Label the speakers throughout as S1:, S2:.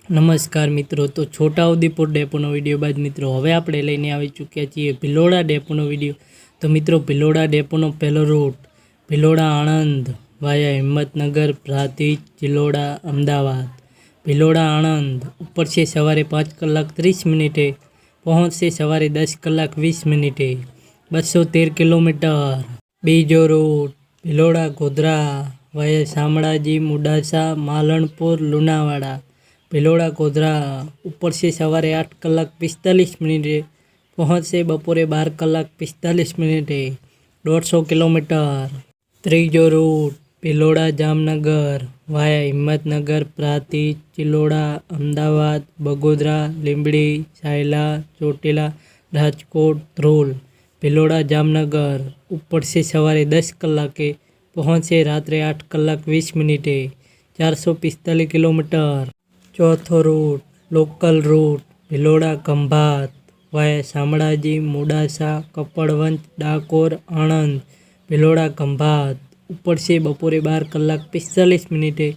S1: નમસ્કાર મિત્રો, તો છોટાઉદેપુર ડેપોનો વિડીયો બાદ મિત્રો હવે આપણે લઈને આવી ચૂક્યા છીએ ભિલોડા ડેપોનો વિડીયો। તો મિત્રો ભિલોડા ડેપોનો પહેલો રૂટ ભિલોડા આણંદ વાયા હિંમતનગર પ્રાંતિજ ચિલોડા અમદાવાદ। ભિલોડા આણંદ ઉપડશે સવારે 5:30 પહોંચશે સવારે 10:20 213 કિલોમીટર। બીજો રૂટ ભિલોડા ગોધરા વાયા શામળાજી મોડાસા માલણપુર લુણાવાડા। ભિલોડા ગોધરા ઉપડશે સવારે 8:45 પહોંચશે બપોરે 12:45 150 કિલોમીટર। ત્રીજો રૂટ ભિલોડા જામનગર વાયા હિંમતનગર પ્રાંતિજ ચિલોડા અમદાવાદ બગોદરા લીંબડી સાયલા ચોટીલા રાજકોટ ધ્રોલ। ભિલોડા જામનગર ઉપડશે સવારે 10 કલાકે પહોંચશે રાત્રે 8:20 445 કિલોમીટર। ચોથો route local route Bhiloda Khambhat વાયા શામળાજી મોડાસા કપડવંજ ડાકોર આણંદ। ભિલોડા ખંભાત ઉપડશે બપોરે 12:45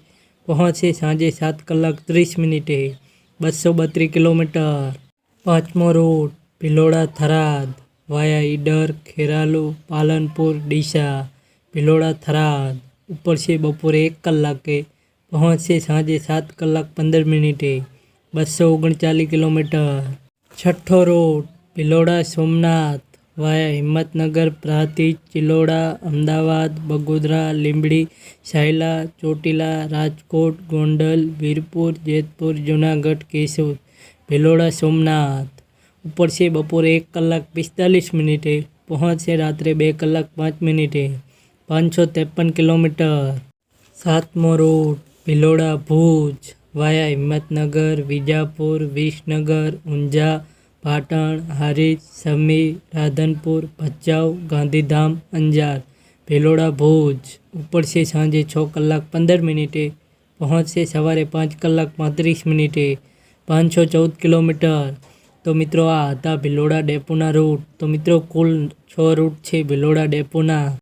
S1: પહોંચશે સાંજે 7:30 232 કિલોમીટર। પાંચમો રૂટ ભિલોડા થરાદ વાયા ઈડર ખેરાલુ પાલનપુર ડીસા। ભિલોડા થરાદ ઉપડશે બપોરે 1 કલાકે પહોંચશે સાંજે 7:15 239 કિલોમીટર। છઠ્ઠો રૂટ ભિલોડા સોમનાથ વાયા હિંમતનગર પ્રાંતિજ ચિલોડા અમદાવાદ બગોદરા લીંબડી સાયલા ચોટીલા રાજકોટ ગોંડલ વીરપુર જેતપુર જૂનાગઢ કેશોદ। ભિલોડા સોમનાથ ઉપડશે બપોરે 1:45 પહોંચશે રાત્રે 2:05 553 કિલોમીટર। સાતમો રૂટ ભિલોડા ભુજ વાયા હિંમતનગર વિજાપુર વિસનગર ઊંઝા પાટણ હારીજ સમી રાધનપુર ભચાઉ ગાંધીધામ અંજાર। ભિલોડા ભુજ ઉપડશે સાંજે 6:15 પહોંચશે સવારે 5:35 514 કિલોમીટર। તો મિત્રો આ હતા ભિલોડા ડેપોના રૂટ। તો મિત્રો કુલ 6 રૂટ છે ભિલોડા ડેપોના।